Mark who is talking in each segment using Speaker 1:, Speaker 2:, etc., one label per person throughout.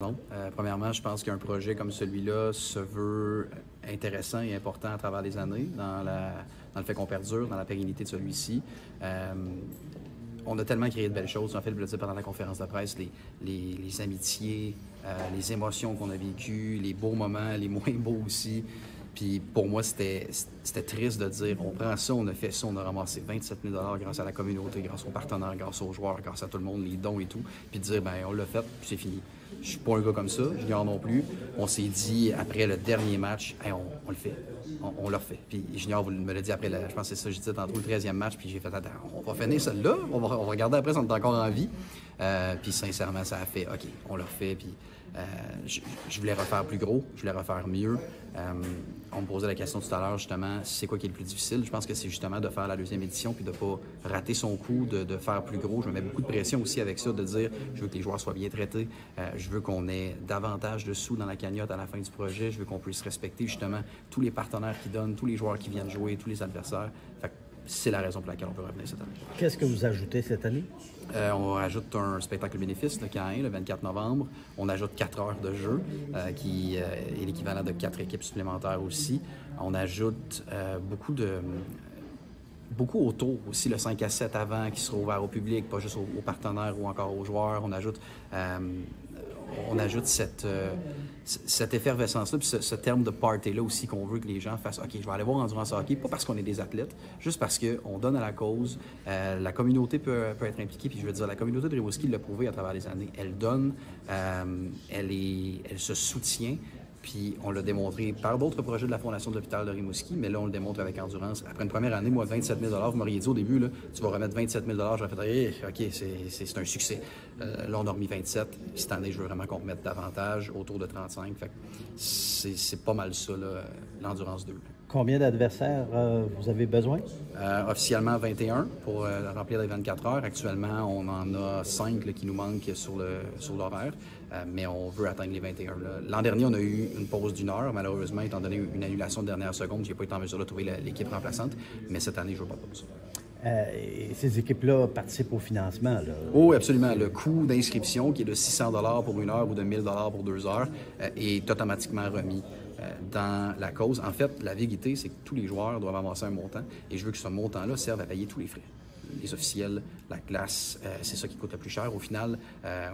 Speaker 1: Non. Premièrement, je pense qu'un projet comme celui-là se veut intéressant et important à travers les années, dans le fait qu'on perdure, dans la pérennité de celui-ci. On a tellement créé de belles choses. En fait, je le disais pendant la conférence de presse, les amitiés, les émotions qu'on a vécues, les beaux moments, les moins beaux aussi. Puis pour moi, c'était triste de dire, on prend ça, on a fait ça, on a ramassé 27 000 $ grâce à la communauté, grâce aux partenaires, grâce aux joueurs, grâce à tout le monde, les dons et tout. Puis de dire, ben on l'a fait, puis c'est fini. Je suis pas un gars comme ça, je Junior non plus. On s'est dit, après le dernier match, hey, on le fait. On l'a fait. Puis Junior me l'a dit après, je pense que c'est ça, j'ai dit tantôt le 13e match, puis j'ai fait, attends, on va finir celle-là, on va regarder après si on est encore en vie. Puis sincèrement, ça a fait, OK, on l'a fait, puis je voulais refaire plus gros, je voulais refaire mieux. On me posait la question tout à l'heure, justement, c'est quoi qui est le plus difficile? Je pense que c'est justement de faire la deuxième édition puis de ne pas rater son coup, de faire plus gros. Je me mets beaucoup de pression aussi avec ça, de dire, je veux que les joueurs soient bien traités, je veux qu'on ait davantage de sous dans la cagnotte à la fin du projet, je veux qu'on puisse respecter justement tous les partenaires qui donnent, tous les joueurs qui viennent jouer, tous les adversaires. Fait que c'est la raison pour laquelle on peut revenir cette année.
Speaker 2: Qu'est-ce que vous ajoutez cette année?
Speaker 1: On ajoute un spectacle bénéfice, le Caïn, le 24 novembre. On ajoute 4 heures de jeu, qui est l'équivalent de 4 équipes supplémentaires aussi. On ajoute beaucoup autour aussi, le 5 à 7 avant, qui sera ouvert au public, pas juste aux partenaires ou encore aux joueurs. On ajoute cette effervescence-là, puis ce terme de party-là aussi qu'on veut que les gens fassent « OK, je vais aller voir Endurance Hockey », pas parce qu'on est des athlètes, juste parce qu'on donne à la cause, la communauté peut être impliquée, puis je veux dire, la communauté de Rimouski l'a prouvé à travers les années. Elle donne, elle se soutient, puis on l'a démontré par d'autres projets de la Fondation de l'hôpital de Rimouski, mais là, on le démontre avec Endurance. Après une première année, moi, 27 000 $, vous m'auriez dit au début, là, tu vas remettre 27 000 $, j'aurais fait hey, OK, c'est un succès. Là, on a remis 27. Cette année, je veux vraiment qu'on remette davantage, autour de 35. Fait que c'est pas mal ça, l'Endurance 2.
Speaker 2: Combien d'adversaires vous avez besoin?
Speaker 1: Officiellement 21 pour remplir les 24 heures. Actuellement, on en a 5 là, qui nous manquent sur l'horaire, mais on veut atteindre les 21. L'an dernier, on a eu une pause d'1 heure, malheureusement, étant donné une annulation de dernière seconde, je n'ai pas été en mesure de trouver l'équipe remplaçante, mais cette année, je ne veux pas de pause.
Speaker 2: Et ces équipes-là participent au financement, là?
Speaker 1: Oh, absolument. Le coût d'inscription, qui est de 600 $ pour 1 heure ou de 1 000 $ pour 2 heures, est automatiquement remis dans la cause. En fait, la vérité, c'est que tous les joueurs doivent avancer un montant et je veux que ce montant-là serve à payer tous les frais. Les officiels, la classe, c'est ça qui coûte le plus cher. Au final,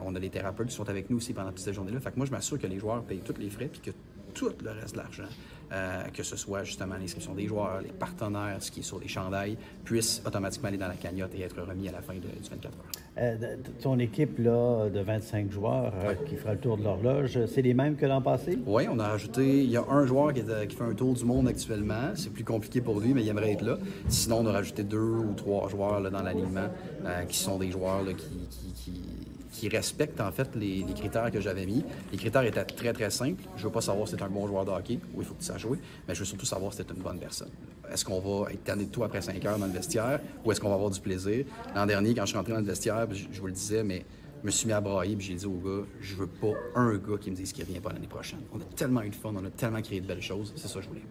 Speaker 1: on a les thérapeutes qui sont avec nous aussi pendant toute cette journée-là. Fait que moi, je m'assure que les joueurs payent tous les frais puis que tout le reste de l'argent, que ce soit justement l'inscription des joueurs, les partenaires, ce qui est sur les chandails, puisse automatiquement aller dans la cagnotte et être remis à la fin du 24 heures.
Speaker 2: Ton équipe là, de 25 joueurs qui fera le tour de l'horloge, c'est les mêmes que l'an passé?
Speaker 1: Oui, on a rajouté, il y a un joueur qui fait un tour du monde actuellement. C'est plus compliqué pour lui, mais il aimerait être là. Sinon, on a rajouté 2 ou 3 joueurs là, dans l'alignement qui sont des joueurs là, qui respectent en fait les critères que j'avais mis. Les critères étaient très, très simples. Je ne veux pas savoir si c'est un bon joueur de hockey, ou il faut que tu saches jouer, mais je veux surtout savoir si c'est une bonne personne. Est-ce qu'on va être tanné de tout après 5 heures dans le vestiaire, ou est-ce qu'on va avoir du plaisir? L'an dernier, quand je suis rentré dans le vestiaire, je vous le disais, mais je me suis mis à brailler, puis j'ai dit au gars, je veux pas un gars qui me dise qu'il revient pas l'année prochaine. On a tellement eu de fun, on a tellement créé de belles choses, c'est ça que je voulais.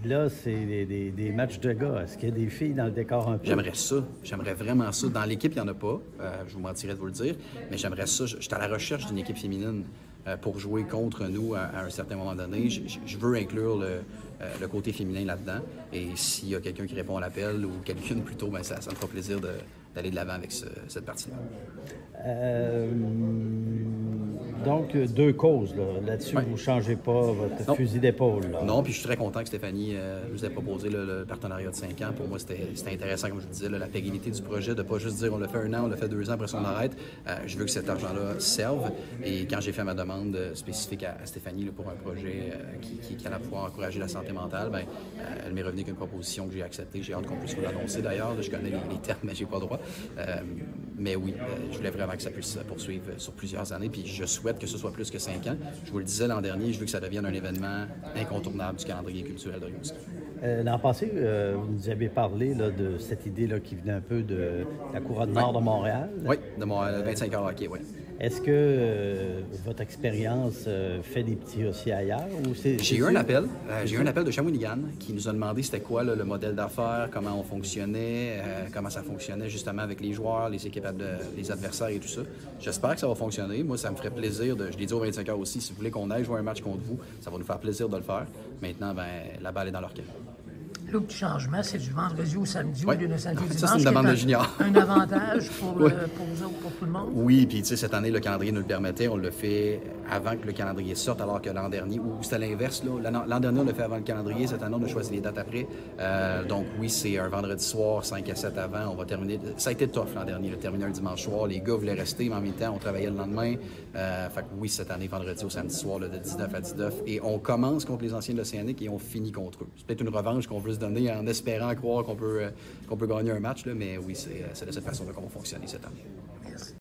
Speaker 2: Là, c'est des matchs de gars. Est-ce qu'il y a des filles dans le décor un peu?
Speaker 1: J'aimerais ça. J'aimerais vraiment ça. Dans l'équipe, il n'y en a pas. Je vous mentirais de vous le dire. Mais j'aimerais ça. J'étais à la recherche d'une équipe féminine pour jouer contre nous à un certain moment donné. Je veux inclure le côté féminin là-dedans. Et s'il y a quelqu'un qui répond à l'appel ou quelqu'une plutôt, ben ça me fera plaisir d'aller de l'avant avec cette partie-là.
Speaker 2: Donc, 2 causes. Là-dessus,
Speaker 1: Ouais.
Speaker 2: vous ne changez pas votre fusil d'épaule.
Speaker 1: Non, puis je suis très content que Stéphanie nous ait proposé le partenariat de 5 ans. Pour moi, c'était intéressant, comme je vous disais, la pérennité du projet, de ne pas juste dire on l'a fait 1 an, on l'a fait 2 ans, après ça on arrête. Je veux que cet argent-là serve. Et quand j'ai fait ma demande spécifique à Stéphanie là, pour un projet qui allait pouvoir encourager la santé mentale, ben, elle m'est revenue avec une proposition que j'ai acceptée. J'ai hâte qu'on puisse vous l'annoncer d'ailleurs. Je connais les termes, mais j'ai pas le droit. Mais oui, je voulais vraiment que ça puisse poursuivre sur plusieurs années. Puis je souhaite que ce soit plus que 5 ans. Je vous le disais l'an dernier, je veux que ça devienne un événement incontournable du calendrier culturel de Rimouski.
Speaker 2: L'an passé, vous nous avez parlé là, de cette idée là, qui venait un peu de la couronne nord de Montréal.
Speaker 1: Oui, de mon 25 heures hockey, oui.
Speaker 2: Est-ce que votre expérience fait des petits aussi ailleurs? Ou
Speaker 1: j'ai eu un appel. J'ai eu un appel de Shawinigan qui nous a demandé c'était quoi là, le modèle d'affaires, comment on fonctionnait, comment ça fonctionnait justement avec les joueurs, les équipes, les adversaires et tout ça. J'espère que ça va fonctionner. Moi, ça me ferait plaisir je l'ai dit aux 25 heures aussi, si vous voulez qu'on aille jouer un match contre vous, ça va nous faire plaisir de le faire. Maintenant, ben, la balle est dans leur camp.
Speaker 3: Le petit changement, c'est du vendredi au samedi au lieu de samedi au dimanche.
Speaker 1: Ça, c'est une demande de junior.
Speaker 3: Un avantage pour vous autres, pour tout le monde.
Speaker 1: Oui, puis tu sais, cette année, le calendrier nous le permettait. On l'a fait avant que le calendrier sorte, alors que l'an dernier, ou c'était l'inverse. L'an dernier, on l'a fait avant le calendrier. Cette année, on a choisi les dates après. Donc oui, c'est un vendredi soir, 5 à 7 avant. On va terminer. Ça a été tough l'an dernier, de terminer un dimanche soir. Les gars voulaient rester, mais en même temps, on travaillait le lendemain. Fait que oui, cette année, vendredi au samedi soir, là, de 19 à 19. Et on commence contre les anciens de l'Océanique et on finit contre eux. C'est peut-être une revanche qu'on veut se donner en espérant croire qu'on peut gagner un match, là, mais oui, c'est de cette façon-là qu'on va fonctionner cette année.